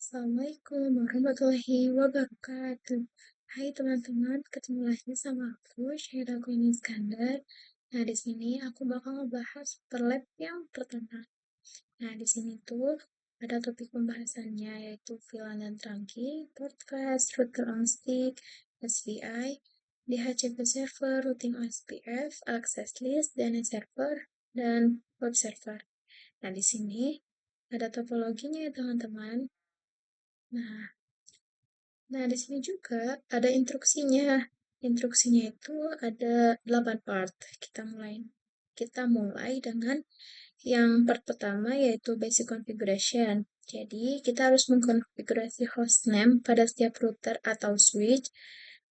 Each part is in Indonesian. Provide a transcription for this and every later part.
Assalamualaikum warahmatullahi wabarakatuh. Hai teman-teman, ketemu lagi sama aku, Syaira Queenie Iskandar. Nah, di sini aku bakal ngebahas perlab yang pertama. Nah, di sini tuh ada topik pembahasannya yaitu VLAN dan trunking, podcast, router on stick, SVI, DHCP server, routing OSPF, access list, DNS server, dan web server. Nah, di sini ada topologinya ya teman-teman. Nah, di sini juga ada instruksinya. Instruksinya itu ada 8 part. Kita mulai dengan yang part pertama yaitu basic configuration. Jadi, kita harus mengkonfigurasi hostname pada setiap router atau switch.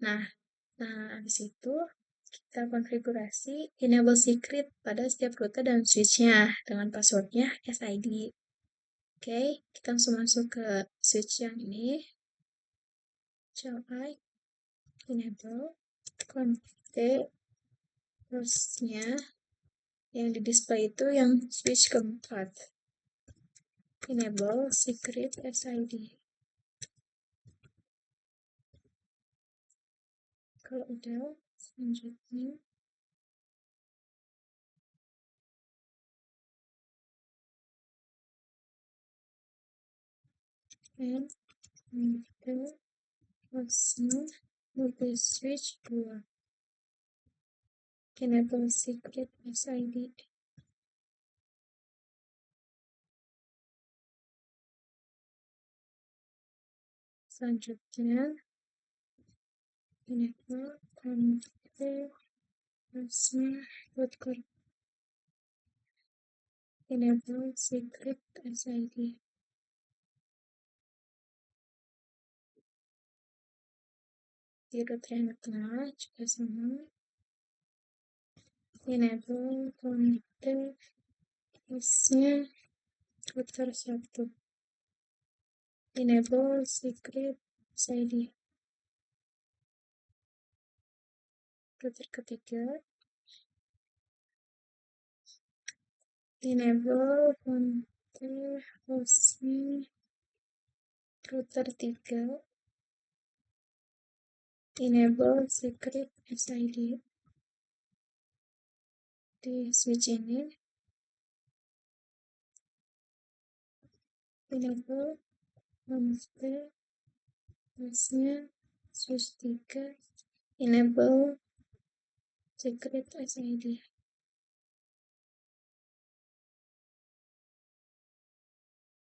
Nah, habis itu kita konfigurasi enable secret pada setiap router dan switch-nya dengan passwordnya SID. Oke, kita langsung masuk ke switch yang ini. Coba enable config hostnya yang di display itu yang switch keempat. Enable secret SID. Kalau udah, selanjutnya and enter hostnya multi switch 2. Enable secret SID. Selanjutnya enable config hostnya root. Enable secret SID. Di router yang tengah juga sama. Enable config hostnya router 1. Enable secret SID. Router ketiga. Enable config hostnya router 3. Enable secret SID. Di switch ini enable config hostnya switch 3. Enable secret SID.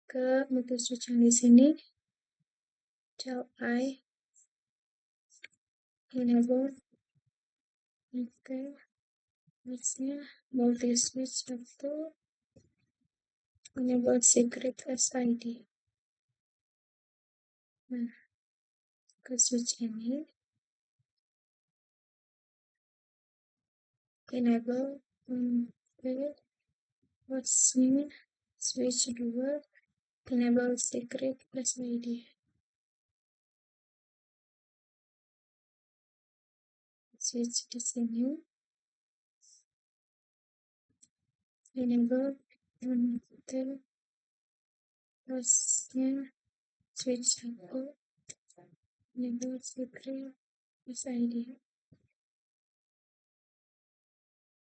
Ke multi switch yang di sini CLI enable hostnya multi switch 1. Enable secret SID. Nah, ke switch ini enable config hostnya switch 2. Enable secret SID. Switch di sini enable config hostnya switch 1. Enable secret SID.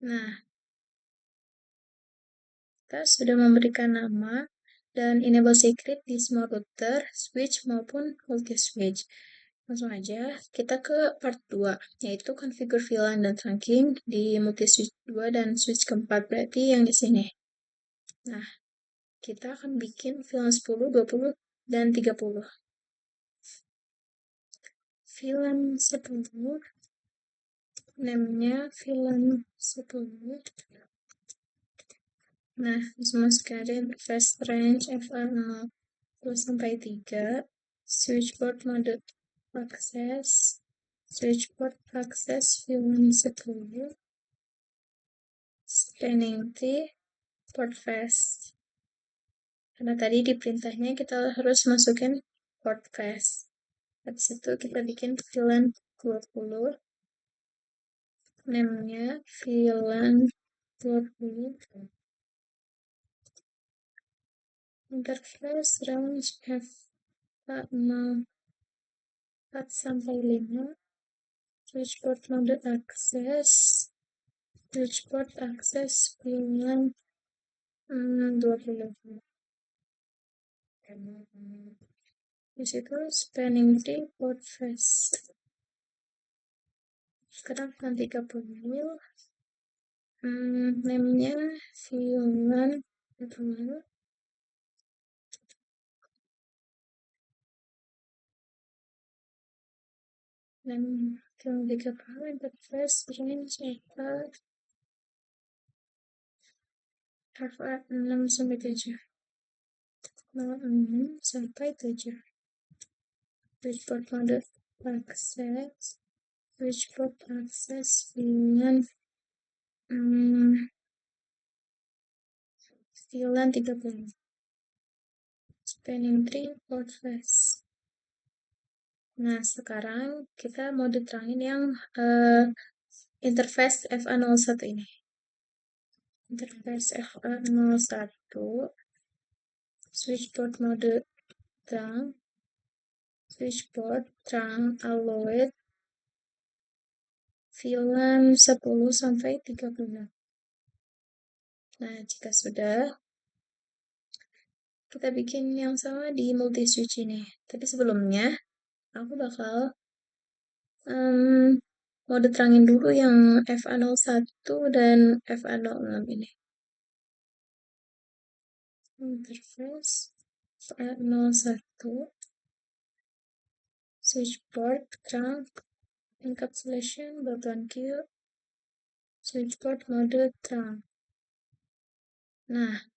Nah, kita sudah memberikan nama dan enable secret di semua router, switch maupun multi switch. Langsung aja kita ke part 2, yaitu configure VLAN dan trunking di multi switch 2 dan switch keempat, berarti yang di sini. Nah, kita akan bikin VLAN 10, 20, dan 30. VLAN 10, namanya VLAN 10. Nah, dimasukkan interface range FR0 sampai 3, switchboard mode akses, switchboard akses VLAN 10, scanning tree, port fast. Karena tadi di perintahnya kita harus masukin port fast. Habis itu kita bikin VLAN 20, namanya VLAN 20. Interface range F 4 sampai 5, switchboard mode akses, switchboard akses VLAN 20. Di situ spanning tree port face. Sekarang kan 30. Name-nya VLAN dan film 30 interface range FA 6 sampai 7. 6 sampai 7. Switchboard mode akses, switchboard akses dengan VLAN 30. Spanning tree port face. Nah, sekarang kita mau diterangin yang interface FA01 ini. Interface FA01, switchboard mode terang, switchboard terang allowed VLAN 10 sampai 30. Nah, jika sudah, kita bikin yang sama di multi switch ini. Tapi sebelumnya, aku bakal mode terangin dulu yang FA01 dan FA06 ini. Interface FA01, switchboard terang, encapsulation button Q, switchboard mode terang. Nah,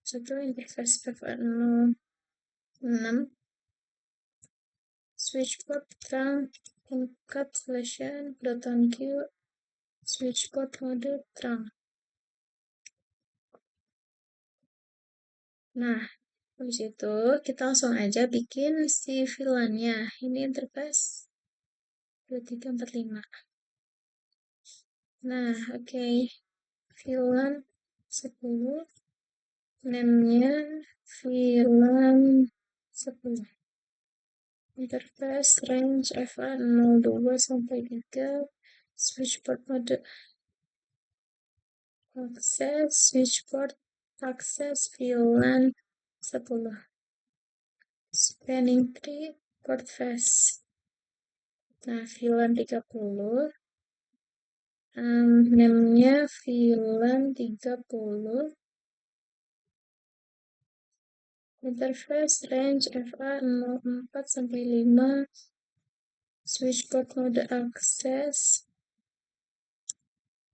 setelah interface FA06, switchboard terang, encapsulation button Q, switchboard mode terang. Nah, habis itu kita langsung aja bikin si VLAN-nya. Ini interface 2345. Nah, oke. VLAN 10. Name-nya VLAN 10. Interface range FA02 sampai 3. Switchboard mode akses, switchboard akses VLAN 10. Spanning tree port face. Nah, VLAN 30. Name-nya VLAN 30. Interface range FA04 sampai 5. Switchboard mode akses,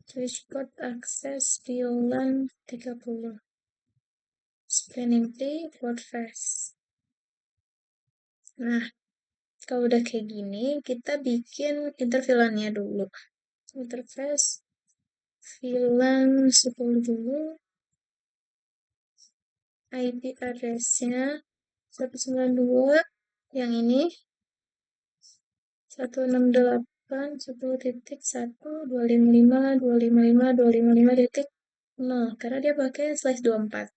switchboard akses VLAN 30. Spanning tree port face. Nah, kalau udah kayak gini, kita bikin interVLAN-nya dulu. Interface VLAN 10 dulu. IP address-nya 192, yang ini 168.1.1.255.255.255.0 karena dia pakai /24.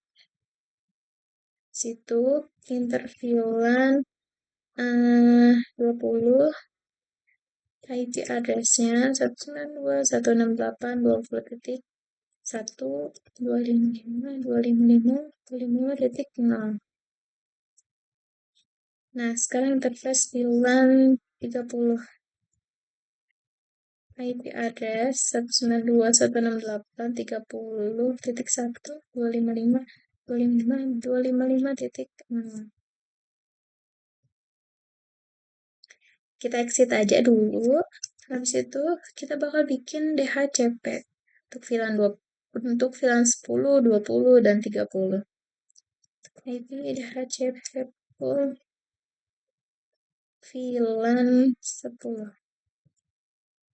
Situ interVLAN 20, IP address-nya 192.168.20.1.255.255.255.0. Nah, sekarang interface VLAN 30. IP address 192.168.30.1.255.255.255.0. Kita exit aja dulu. Habis itu kita bakal bikin DHCP untuk VLAN 2, untuk VLAN 10, 20, dan 30. IP DHCP VLAN 10.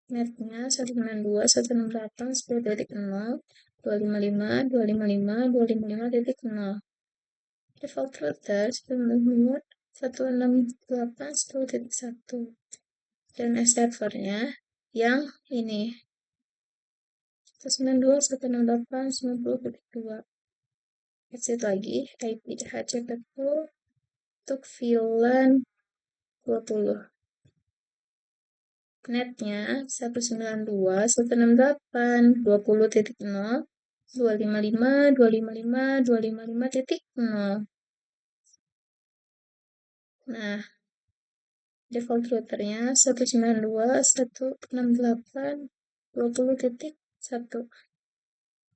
Netnya 192.168.10.255.255.255.0. Default router 192.168.10.1. Dan servernya yang ini 192.168.90.2. Exit lagi IP DHCP untuk VLAN 20. Netnya 192.168.20.255.255.255.0. Nah, default routernya 192.168.20.1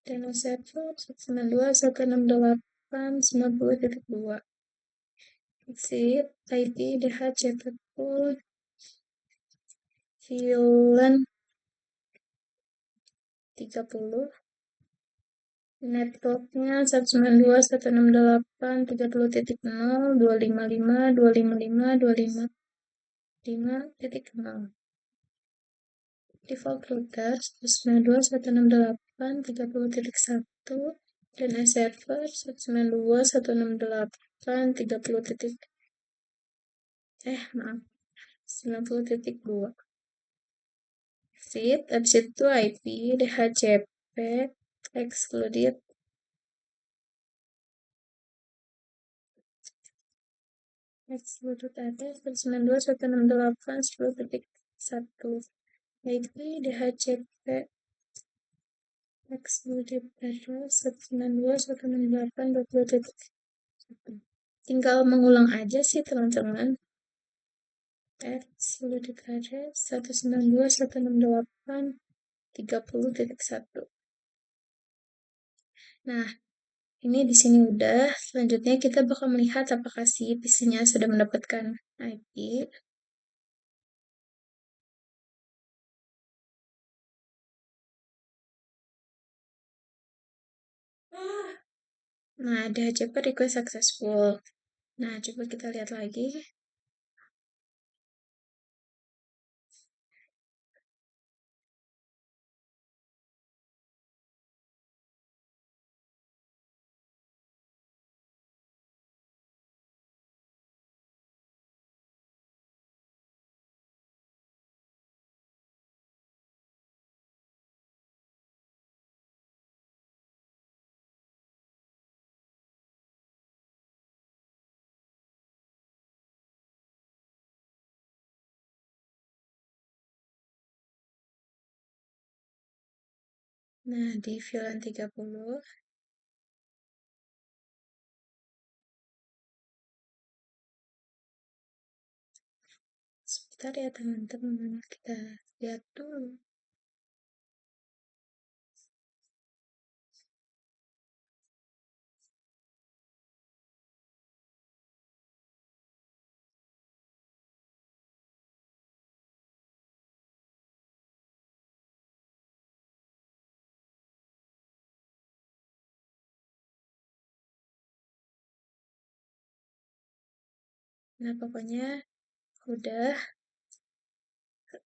dan server 192.168.90.2. Exit IP DHCP pool VLAN 30. Networknya 192.168.30.255.255.255.255.0. Default router 192.168.30.1 dan server 192.168.30. Maaf, 90.2. Exit, habis itu IP DHCP excluded address 192.168.10.1 IP DHCP excluded address 192.168.20.1. Tinggal mengulang aja sih teman-teman. Excluded address 192.168.30.1. Nah, ini di sini udah. Selanjutnya kita bakal melihat apakah si PC-nya sudah mendapatkan IP. Nah, DHCP request successful. Nah, coba kita lihat lagi. Nah, di VLAN 30. Sebentar ya teman-teman, kita lihat dulu. Nah, pokoknya udah.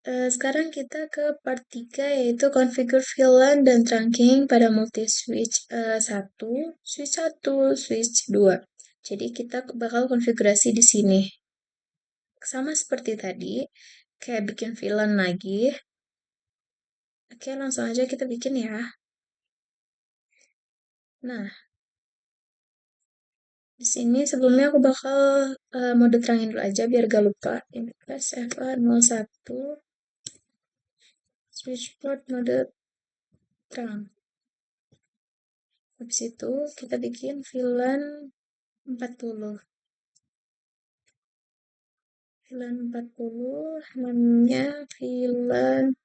Sekarang kita ke part 3, yaitu configure VLAN dan trunking pada multi-switch 1, switch 1, switch 2. Jadi kita bakal konfigurasi di sini. Sama seperti tadi, kayak bikin VLAN lagi. Oke, langsung aja kita bikin ya. Nah, di sini sebelumnya aku bakal mode terangin dulu aja biar gak lupa. Input FA01 switchboard mode terang. Habis itu kita bikin VLAN 40. VLAN 40 namanya VLAN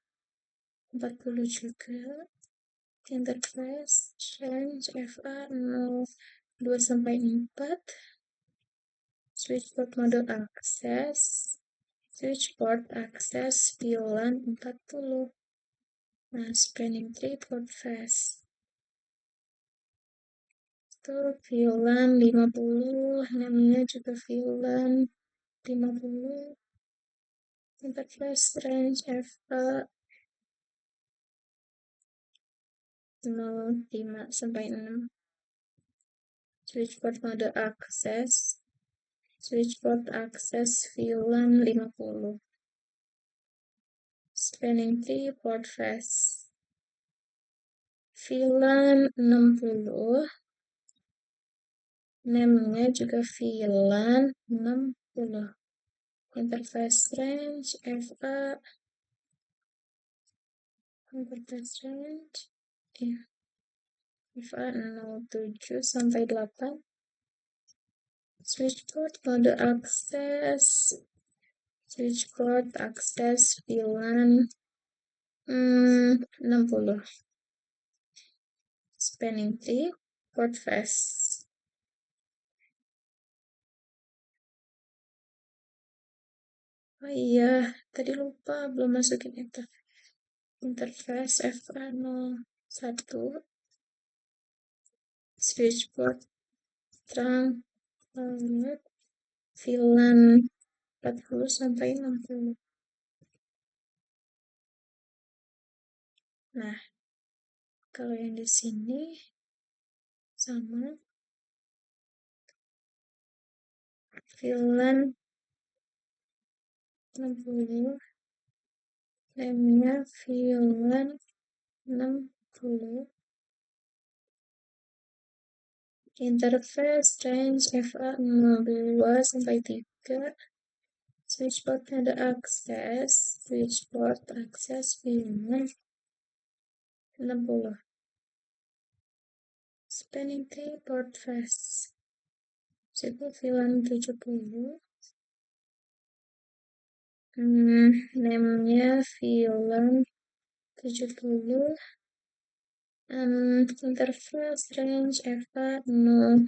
40 juga. Interface range FA 02 sampai 4. Switchboard mode akses. Switchboard akses VLAN 40. Nah, spanning tree port fast. Itu VLAN 50, namanya juga VLAN 50. Interface range FA 05 sampai 6. Switchboard mode akses. Switchboard akses VLAN 50. Spanning tree port fast. VLAN 60. Namanya juga VLAN 60. Interface range FA. Interface range ya, FA 07 sampai 8. Switchboard mode akses. Switchboard akses VLAN 60. Spanning tree port face. Oh iya, tadi lupa belum masukin itu. Interface FA01. Switchboard terang banget. VLAN 40 sampai 60. Nah, kalau yang di sini sama VLAN 60, namanya VLAN 60. Interface range FA02 sampai 3. Switchboard ada akses. Switchboard akses VLAN 60. Spanning tree port face. Situ VLAN 70. Namanya VLAN 70. Interface range FA04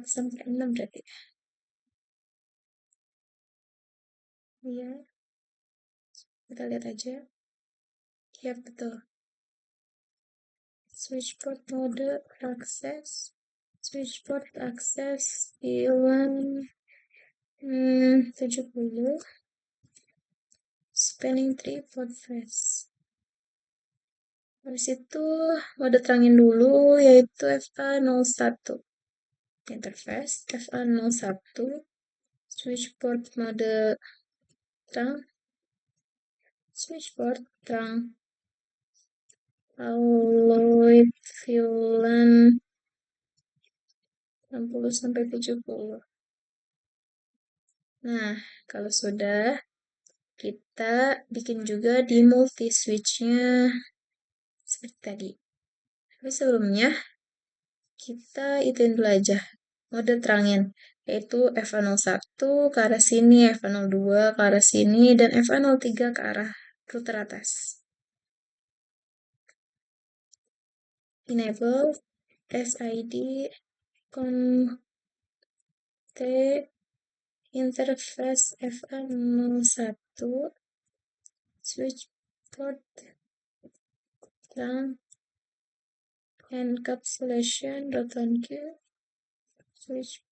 sampai 6 berarti. Iya, kita lihat aja. Ya, betul. Switchboard mode akses. Switchboard akses VLAN 70. Spanning tree port face. Habis itu mode terangin dulu yaitu FA01. Interface FA01. Switchboard mode terang. Switchboard terang. Alloy VLAN 60 sampai 70. Nah, kalau sudah, kita bikin juga di multi switch-nya seperti tadi. Tapi sebelumnya, kita ituin dulu aja mode terangin, yaitu FA01 ke arah sini, FA02 ke arah sini, dan FA03 ke arah router atas. Enable SID contact interface FA01 switch port terang encapsulation.1Q switch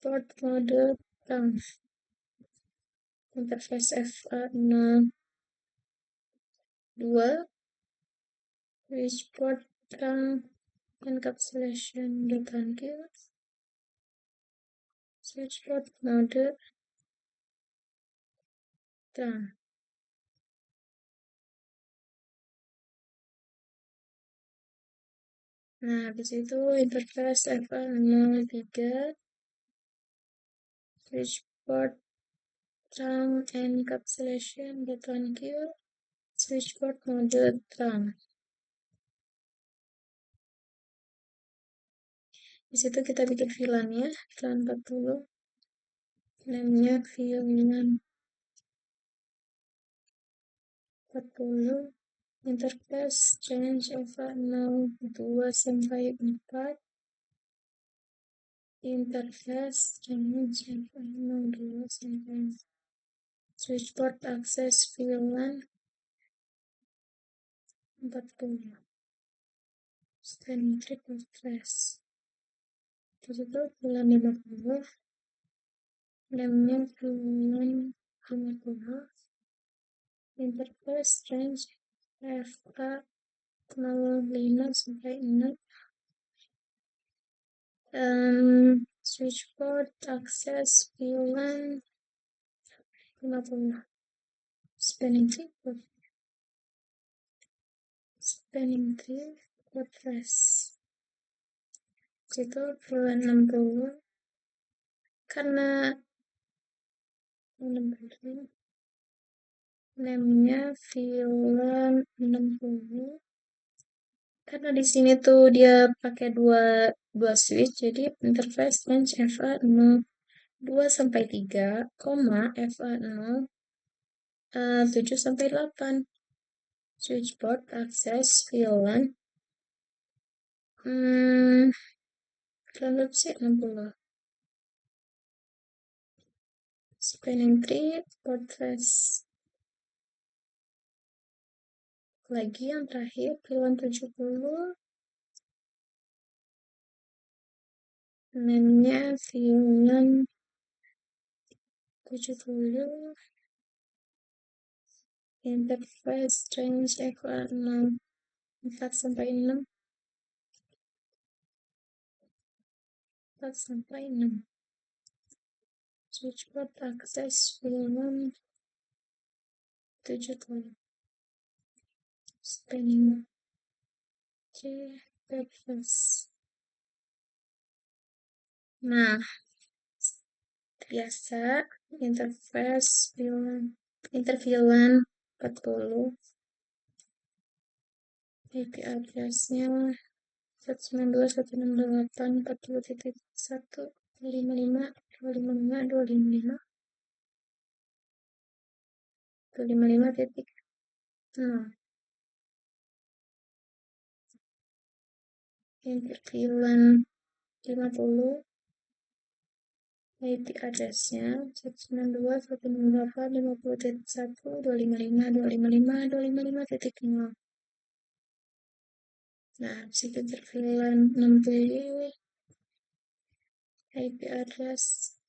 port mode terang interface FA02 switch port terang encapsulation.1Q switch port mode terang. Nah, habis itu interface FA03 switch port terang encapsulation.1Q switch port mode terang. Di situ kita bikin VLAN-nya, VLAN 40. Namanya VLAN 40. Interface change FA02 sampai 4. Interface change FA02 sampai 4. Switchboard access VLAN 40. Standing triple trace. Terus itu VLAN 50. Namanya VLAN 50. Interface range FA05 sampai 6. Switchboard access VLAN 50. Spanning tree port face. itu bulan 60 karena 60 namanya film 60 karena di sini tuh dia pakai dua dua switch jadi interface range FA 2 sampai 3, koma FA 7 sampai 8. Switchboard akses VLAN berapa sih 60. Spanning tree, port face. Lagi yang terakhir, VLAN 70. Namanya VLAN 70. Interface range FA 6. 4 sampai 6. 4 sampai 6. Switchboard akses VLAN 70. Spanning tree, port face. Nah, biasa interface VLAN interVLAN 40. IP address-nya 192.168.1.1.255.255.255.255 255.0. interVLAN 50. IP address-nya 192.168.50.1.255.255.255.0. Nah, si interVLAN 60 IP address-nya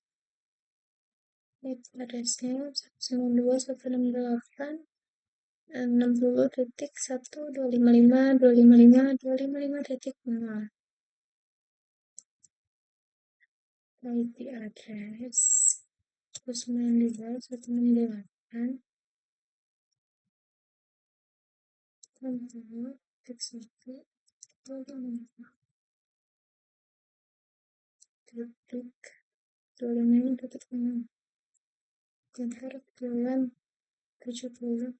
192.168.60.1.255.255.255.255.0. IP address 192.168 titik 25.6. InterVLAN 70.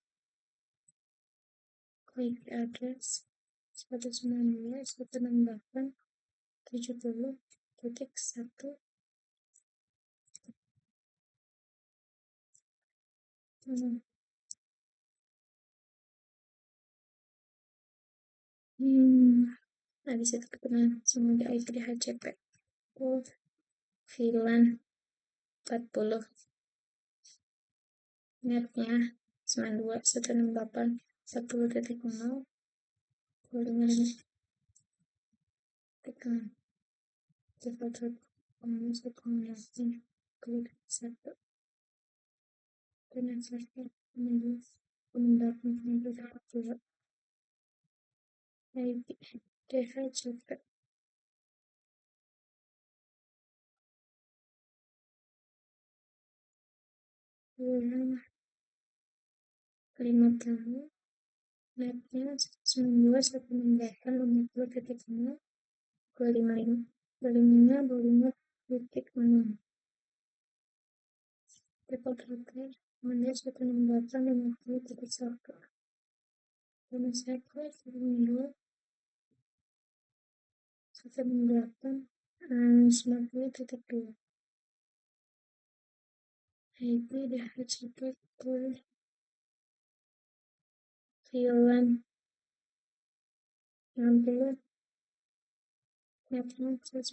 IP address 192.168.70.1. Habis itu ketemu sama di IP di HCP. Oh, VLAN 40. Netnya 92.168.10.0. 255.0. Default kombinasi klik 1 dengan server menulis pendapat dapat dua IP DHCP ulang 50. Netnya 92.168.50.0. 255.255.0. Default router menulis 168.50.1. Dengan server 168.90.2. IP DHCP ke VLAN 60. Netnya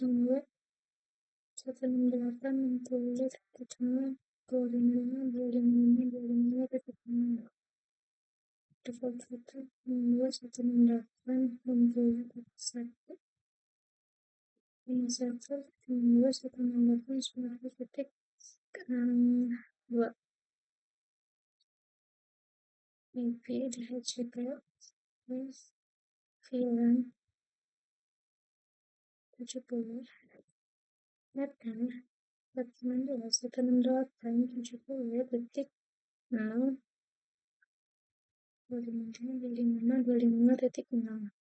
192.168.60.255.255.255.255.0. Default router menulis 168.60.1. Dengan server menulis 168.90.2. IP DHCP VLAN 70. Netnya 192.168.70.0. 255.255.0.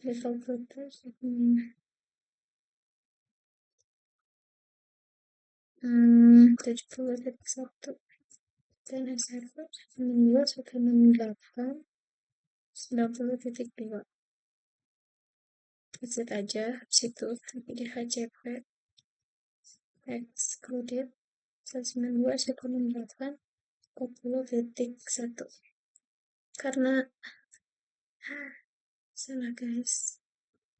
level putus 70.1 dan server 192.168 90.2 exit aja. Habis itu di HCP excluded 192.168 40.1 karena salah guys.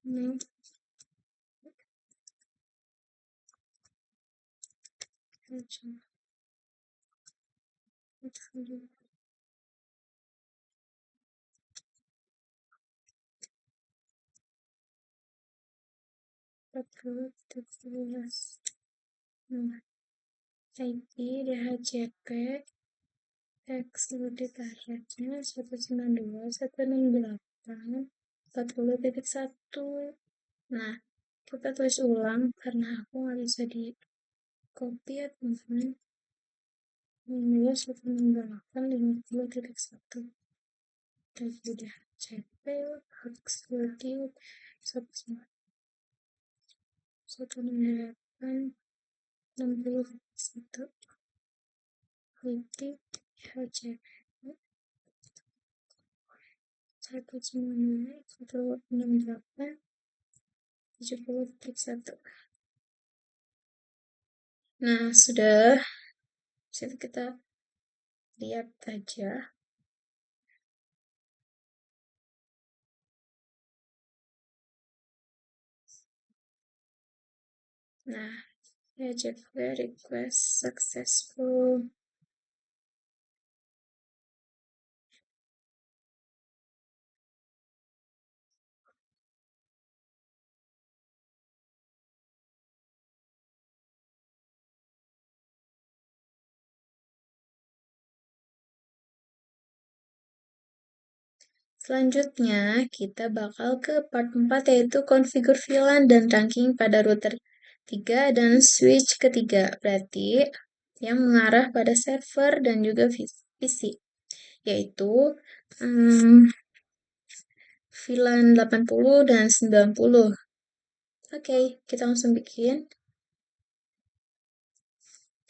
Ini nah, IP di HCP excluded targetnya 192.168.40.1. Nah, kita tulis ulang karena aku nggak bisa di copy ya teman-teman. 192.168.50.1 dan sudah CP excluded 168.60.1 titik HCP 168.70.1. Nah, sudah. Situ kita lihat aja. Nah, HCP request successful. Selanjutnya, kita bakal ke part 4 yaitu configure VLAN dan ranking pada router 3 dan switch ketiga. Berarti yang mengarah pada server dan juga PC, yaitu VLAN 80 dan 90. Oke, kita langsung bikin.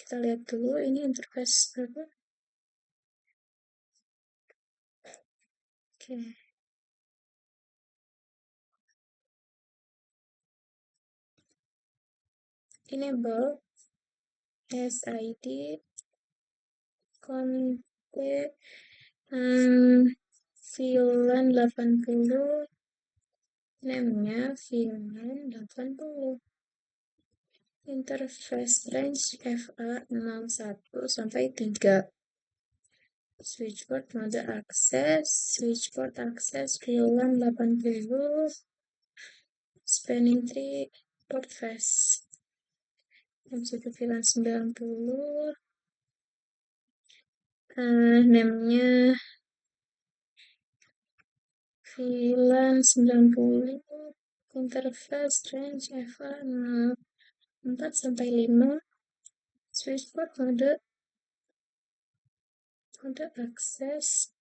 Kita lihat dulu ini interface berapa. Oke. Enable SID config VLAN 80, namanya VLAN 80. Interface range FA01 sampai 3. Switchboard mode akses, switchboard akses VLAN 80, spanning tree port face. Habis itu VLAN 90, namanya VLAN 90, interface range FA04 sampai 5, switchboard mode akses,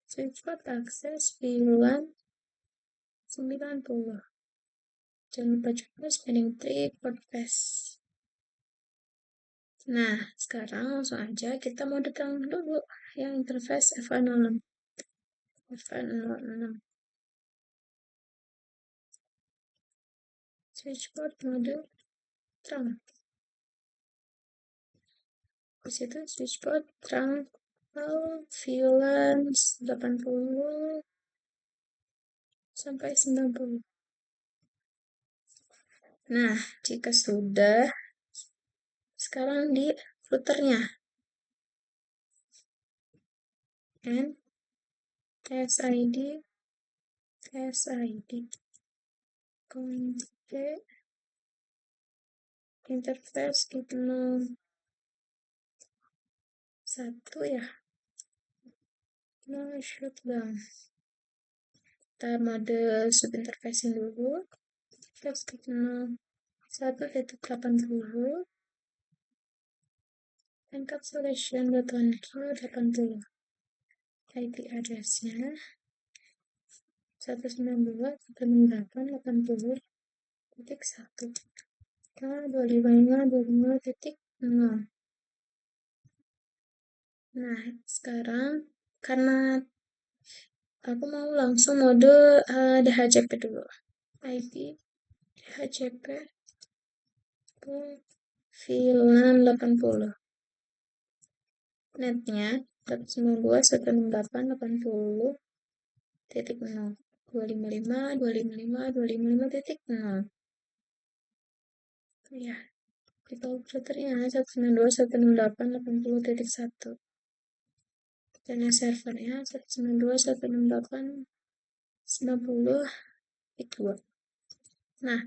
switchboard akses VLAN 90. Jangan lupa juga spanning tree port face. Nah, sekarang langsung aja kita mau datang dulu yang interface FA06. FA06. Switchboard mode terang. Di situ switchboard terang VLAN 80 sampai 90. Nah, jika sudah, sekarang di routernya. And SID config interface signal 1 ya. No shutdown. Kita mode subinterfacing dulu. Interface signal 1.80 encapsulation.1q80. IP addressnya 192.168.80.1 K 255.25.0. Nah, sekarang karena aku mau langsung mode DHCP dulu. IP DHCP ke VLAN 80. Netnya 192.168.80.0. 255.255.255.0. Ya, kita routernya 192.168.80.1. Dan yang servernya 192.168.90.2. Nah,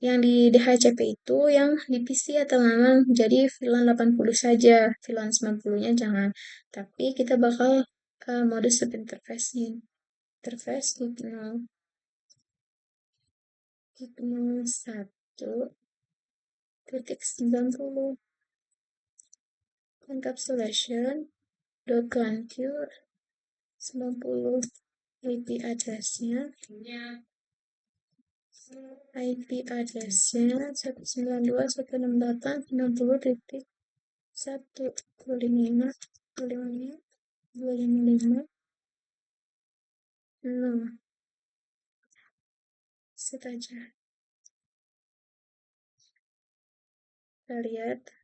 yang di DHCP itu yang di PC atau memang jadi VLAN 80 saja, VLAN 90-nya jangan. Tapi kita bakal mode sub interface-nya. Interface signal 1.90 encapsulation .concur 90 IP address-nya 192.168.60.1 255 255 255 0 set aja. Kita lihat.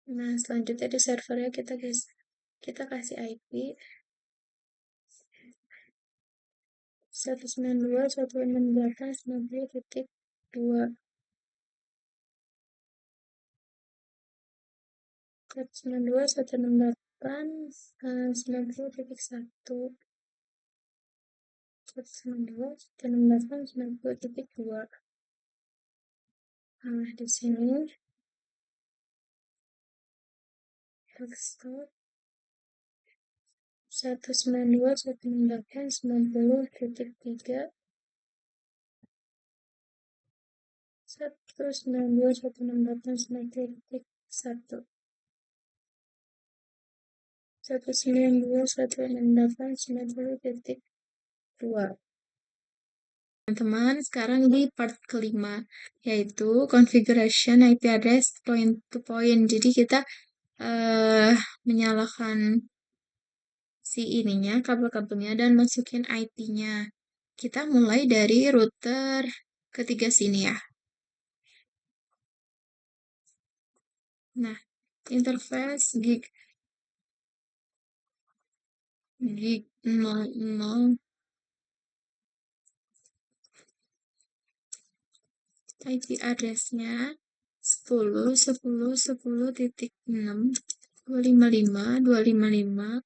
Nah, selanjutnya di servernya kita kasih IP 192.168.90.2 192.168.90.1 192.168.90.2. Nah, di sini desktop 192.168.90.3 192.168.90.1 192.168.90.2. Teman-teman, sekarang di part kelima, yaitu configuration IP address point to point. Jadi kita menyalakan si ininya, kabel-kabelnya, dan masukin IP-nya. Kita mulai dari router ketiga sini ya. Nah, interface gig 00 IP address-nya 10.10.10.6 255 255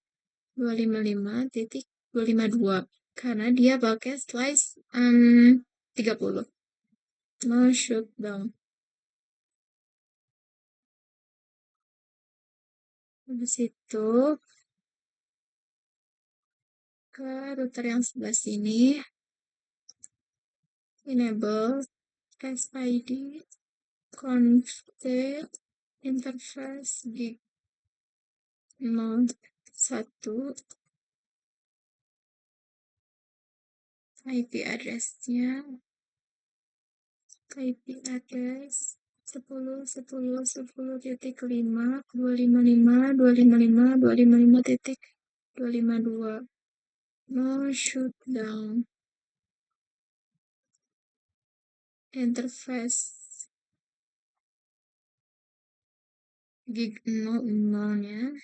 255.252 karena dia pakai slice 30. Mau shutdown. Habis itu ke router yang sebelah sini enable SID config interface gig 01 IP address-nya IP address 10.10.10.5 255 255 255.252 no shutdown interface gig 00-nya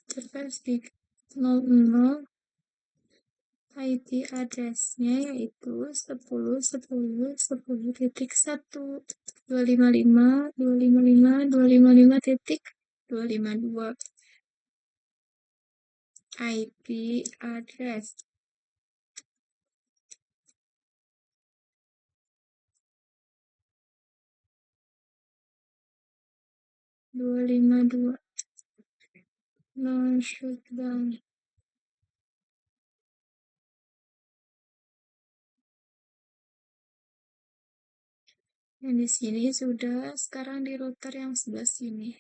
interface gig 00 IP address-nya yaitu 10.10.10.1 255 255 255.252 IP address no shutdown Yang di sini sudah, sekarang di router yang sebelah sini.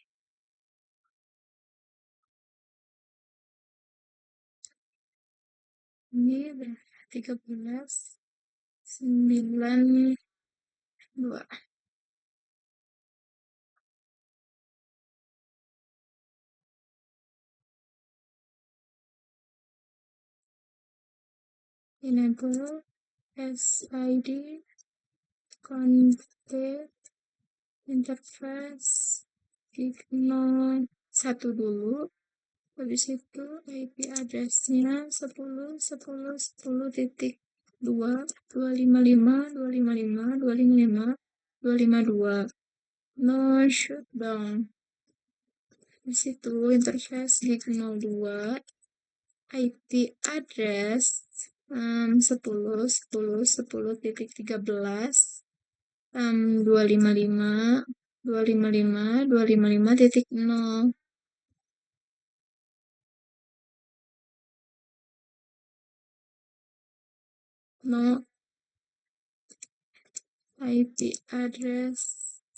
Ini berapa? 13, 9, 2. Enable SID config interface signal 1 dulu. Habis itu IP address-nya 10.10.10.255.255.255.255.252. No shutdown. Di situ interface gig 02, IP address 10.10.10.13, 255, 255, 255.0. No IP address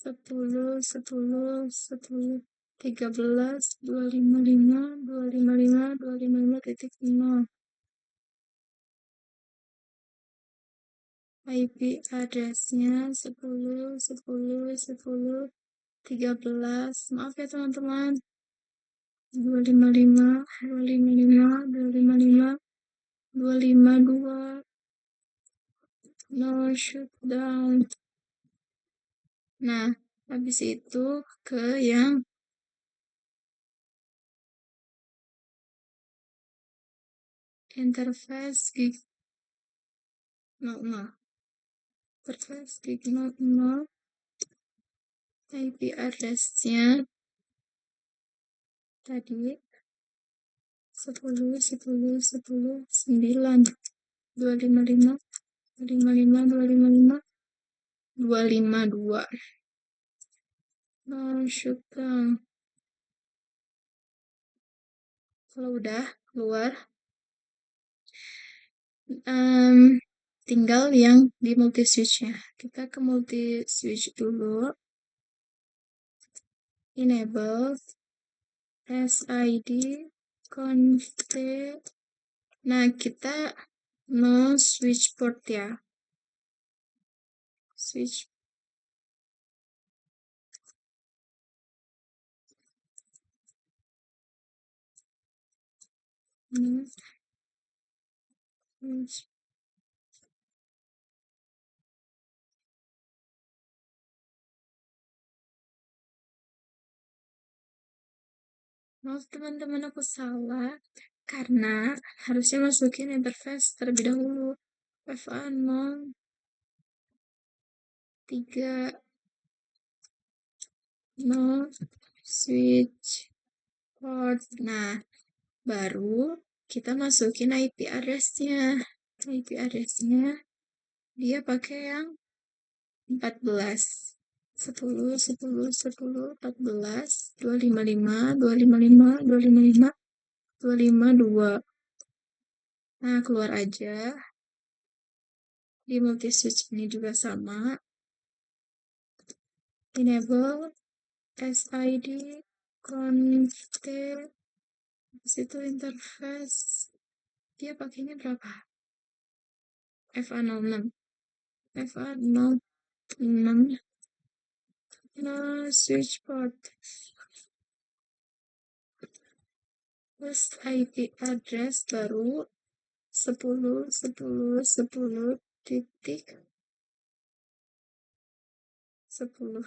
10.10.10.13, 255, 255, 255, 255.0. IP address-nya 10.10.10.13. Maaf ya teman-teman. 255, 255, 255, 252. No shutdown. Nah, habis itu ke yang interface gig 00. Interface gig 00. IP address-nya tadi 10.10.10.9, 255, 255, 255, 252. No shutdown. Kalau udah keluar, tinggal yang di multi switch-nya. Kita ke multi switch dulu. Enable SID config. Nah, kita no switch port ya. Switch. No switch. Maaf teman-teman, aku salah. Karena harusnya masukin interface terlebih dahulu. FA 0, 3, no switch port. Nah, baru kita masukin IP address-nya. IP address-nya dia pakai yang 14. 10, 10, 10, 14, 255, 255, 255, 252. Nah, keluar aja. Di multi switch ini juga sama. Enable SID config. Situ interface. Dia pakainya berapa? FA06. FA06. Nah, switch port. Terus IP address baru 10, 10, 10 titik 10.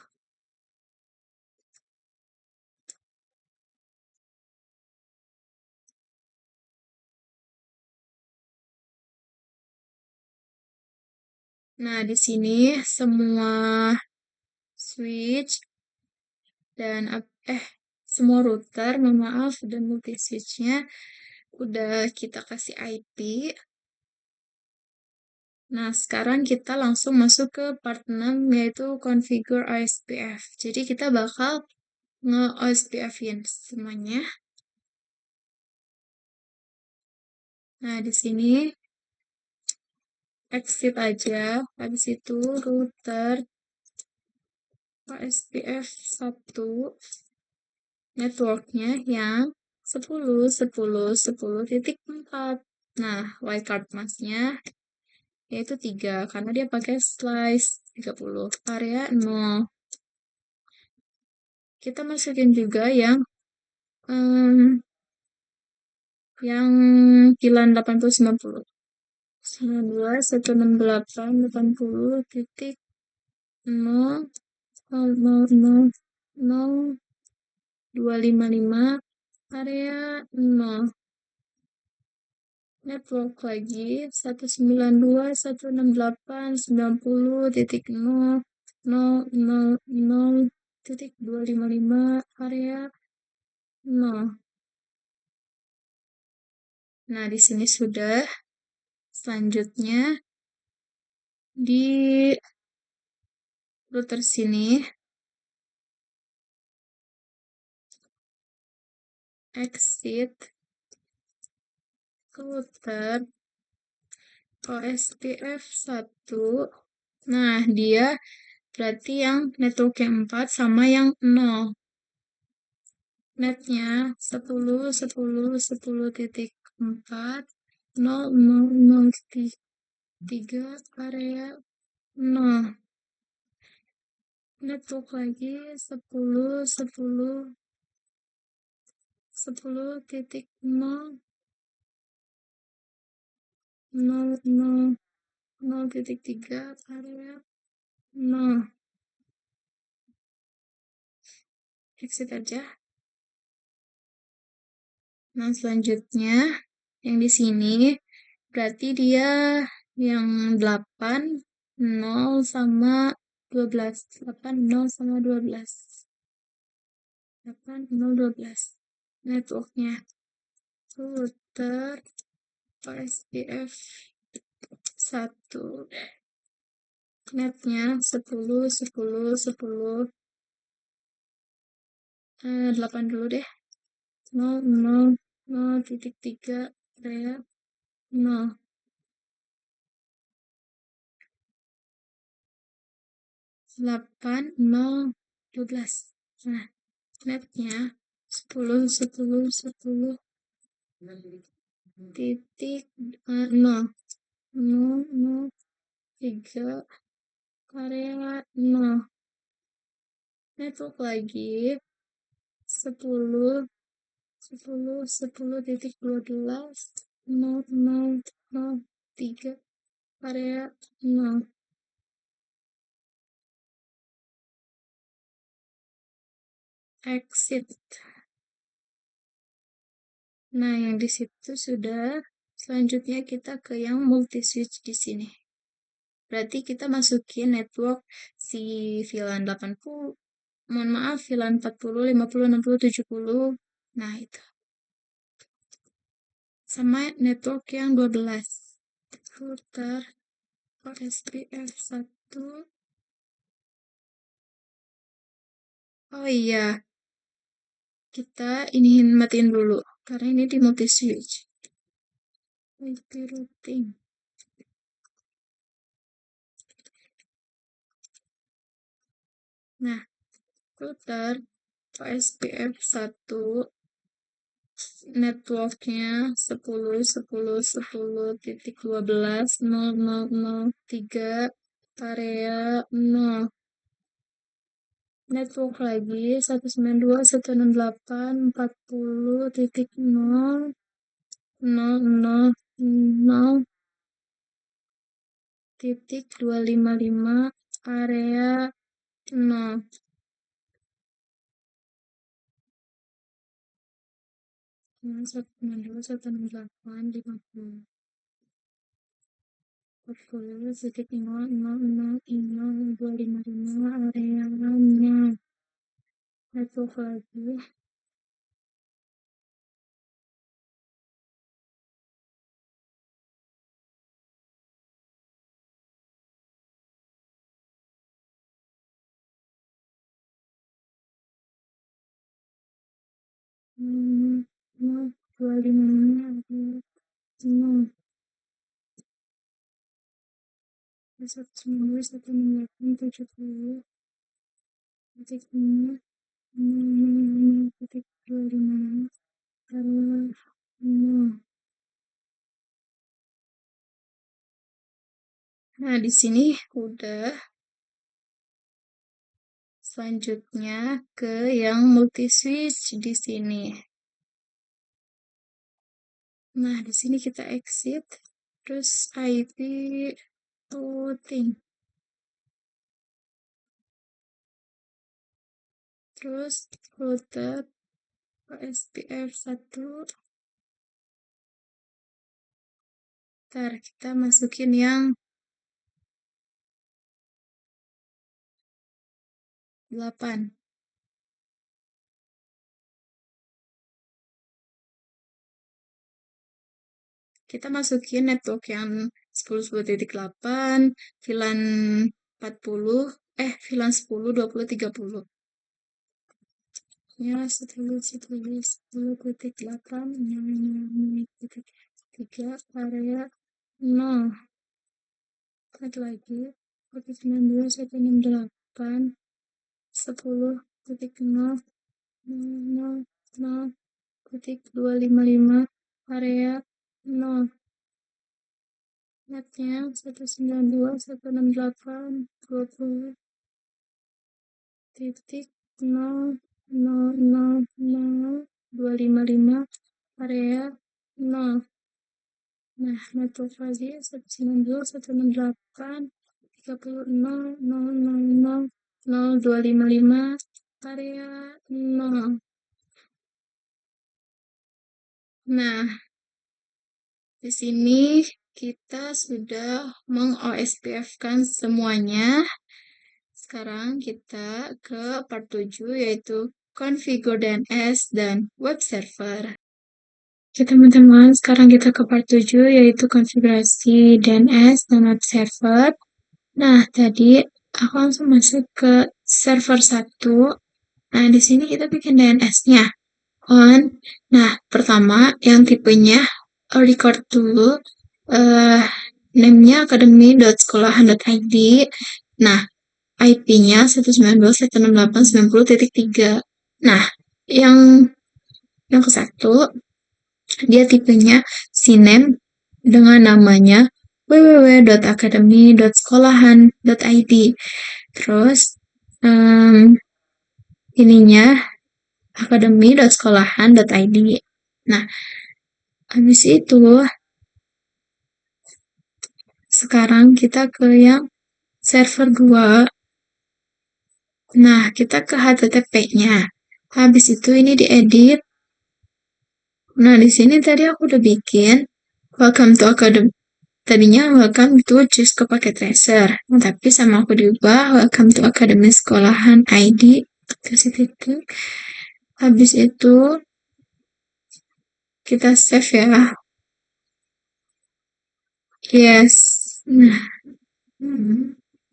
Nah, di sini semua switch dan semua router, mohon maaf, dan multi switch-nya udah kita kasih IP. Nah, sekarang kita langsung masuk ke part 6, yaitu configure OSPF. Jadi kita bakal nge-OSPF-in semuanya. Nah, di sini exit aja. Habis itu router OSPF 1 networknya yang 10.10.10.4. Nah, wildcard masknya yaitu 3 karena dia pakai slice 30. Area 0. Kita masukin juga yang kilan 80-90. 19.128.0.0.0.255 area 0. Network lagi 192.168.90.0.0.0.255 area 0. Nah, di sini sudah. Selanjutnya di router sini exit router OSPF 1. Nah, dia berarti yang network yang 4 sama yang 0. Netnya 10.10.10.4 0.0.0.3 area 0. Network lagi 10.10.10.0.0.0.3 area 0. Exit aja. Nah, selanjutnya yang di sini berarti dia yang 8, 0 sama 12. 8, 0 sama 12. 8, 0, 12. Networknya router OSPF 1. Netnya 10, 10, 10. 8 dulu deh. 0, 0, 0.3 area 0. 8, 0, 12. Nah, netnya 10, 10, 10 titik 0, 0, 0, 3 area 0. Network lagi 10, 10, 10 titik 12, 0, 0, 0, 3 area 0. Exit. Nah, yang di situ sudah. Selanjutnya kita ke yang multi switch di sini. Berarti kita masukin network si VLAN 80, mohon maaf, VLAN 40, 50, 60, 70. Nah, itu. Sama network yang 12. Router OSPF 1. Oh iya, kita iniin matiin dulu karena ini di multi switch. IP routing. Nah, router OSPF 1 networknya 10.10.10.12.0.0.0.3 area 0. Network lagi 192.168.40.0.0.0.255 area 0. 192.168.50. 40.0.0.0.255 area 0. Network lagi 255 0. 192.168.70. titik nol nol titik 256 adalah nol. Nah, di sini udah. Selanjutnya ke yang multi switch di sini. Nah, di sini kita exit, terus IP routing, terus router OSPF 1. Ntar kita masukin yang 8. Kita masukin network yang 10.10.8, VLAN 40, VLAN 10, 20, 30. Ya, 10.10.10.8, titik 3, area 0. Satu lagi, 19.168, 10.0, 0.255, area 0. Netnya 192.168, 20 titik 0.000.255, area 0. Nah, network lagi 192.168, 30.000.0.255, area 0. Nah, di sini kita sudah meng-OSPF-kan semuanya. Sekarang kita ke part 7, yaitu configure DNS dan web server. Oke teman-teman, sekarang kita ke part 7, yaitu konfigurasi DNS dan web server. Nah, tadi aku langsung masuk ke server 1. Nah, di sini kita bikin DNS-nya. On. Nah, pertama yang tipenya record dulu. Name-nya academy.sekolahan.id. Nah, IP-nya 192.168.90.3. Nah, yang ke satu, dia tipenya CNAME dengan namanya www.academy.sekolahan.id. Terus, ininya academy.sekolahan.id. Nah, habis itu, sekarang kita ke yang server 2. Nah, kita ke HTTP-nya. Habis itu ini diedit. Nah, di sini tadi aku udah bikin welcome to academy. Tadinya welcome to choose ke paket tracer. Nah, tapi sama aku diubah welcome to academy sekolahan ID. Kasih titik. Habis itu kita save ya. Yes. Nah,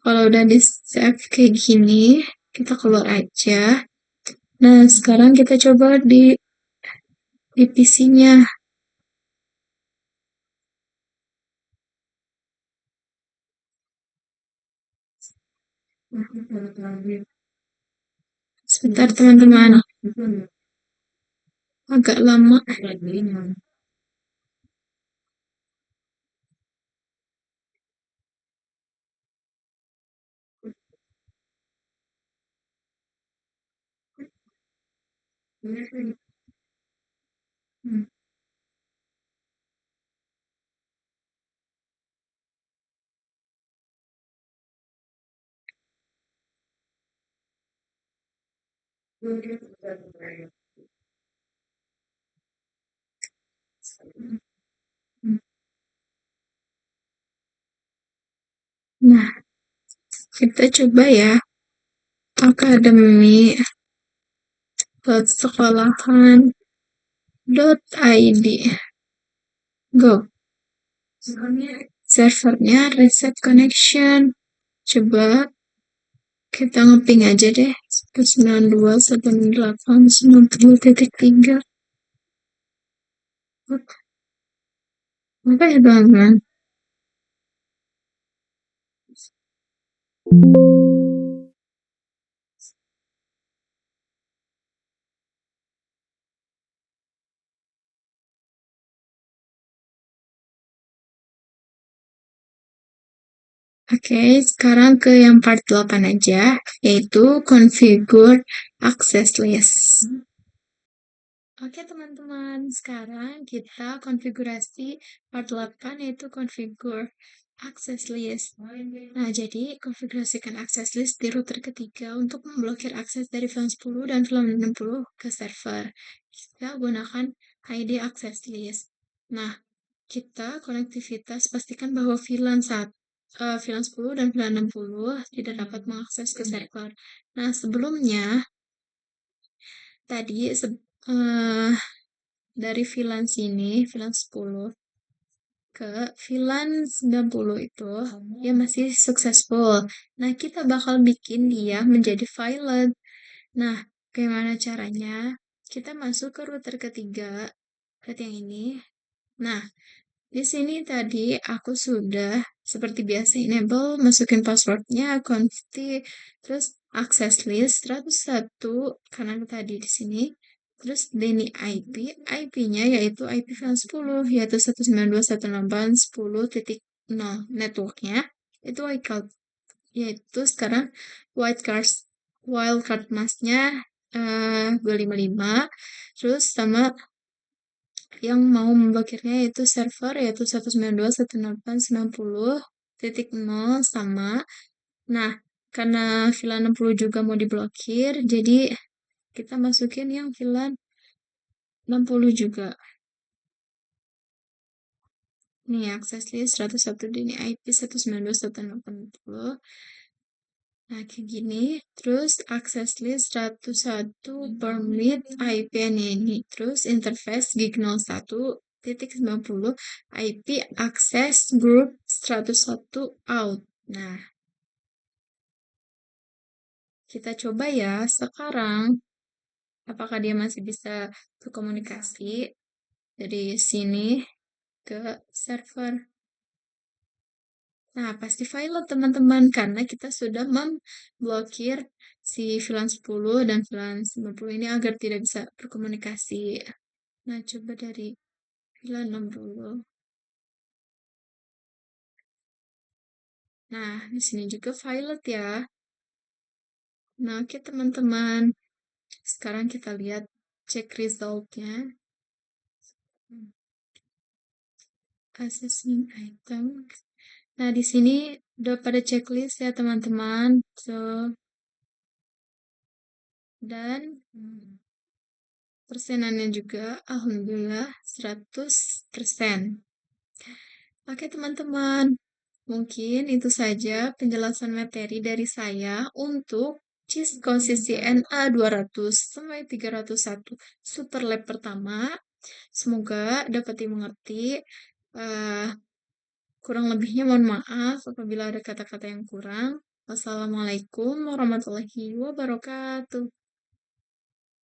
kalau udah di save kayak gini, kita keluar aja. Nah, sekarang kita coba di PC-nya. Sebentar teman-teman, agak lama. Nah, kita coba ya, academy.sekolahan.id. Go. Servernya reset connection. Coba kita ngeping aja deh. 192.168.93. Apa ya teman-teman? Oke, sekarang ke yang part 8 aja, yaitu configure access list. Oke teman-teman, sekarang kita konfigurasi part 8 yaitu configure access list. Nah, jadi konfigurasikan access list di router ketiga untuk memblokir akses dari VLAN 10 dan VLAN 60 ke server. Kita gunakan ID access list. Nah, kita konektivitas pastikan bahwa VLAN 10 dan VLAN 60 tidak dapat mengakses ke server. Nah, sebelumnya tadi eh, dari VLAN sini, VLAN 10 ke VLAN 90 itu ya masih successful. Nah, kita bakal bikin dia menjadi violet. Nah, gimana caranya? Kita masuk ke router ketiga, router yang ini. Nah, di sini tadi aku sudah seperti biasa enable, masukin passwordnya, confi, terus access list 101 karena tadi di sini. Terus Denny IP, IP-nya yaitu IP VLAN 10, yaitu 192.168.10.0. Networknya itu wildcard, yaitu sekarang wildcard wildcard masknya 255, terus sama yang mau memblokirnya yaitu server yaitu 192.168.90.0 sama. Nah, karena VLAN 60 juga mau diblokir, jadi kita masukin yang VLAN 60 juga. Nih, akses list 101 dan IP 192.168.90. Nah, kayak gini. Terus akses list 101 permit IP ini. Terus interface gig 01.90 IP access group 101 out. Nah, kita coba ya sekarang. Apakah dia masih bisa berkomunikasi dari sini ke server. Nah, pasti violet teman-teman karena kita sudah memblokir si VLAN 10 dan VLAN 90 ini agar tidak bisa berkomunikasi. Nah, coba dari VLAN 60. Nah, di sini juga violet ya. Nah, oke teman-teman. Sekarang kita lihat cek resultnya. Assessment item. Nah, di sini udah pada checklist ya teman-teman. So, dan persenannya juga alhamdulillah 100%. Oke teman-teman, mungkin itu saja penjelasan materi dari saya untuk Cisco CCNA 200 sampai 301 Super Lab pertama. Semoga dapat dimengerti. Eh, Kurang lebihnya mohon maaf apabila ada kata-kata yang kurang. Wassalamualaikum warahmatullahi wabarakatuh.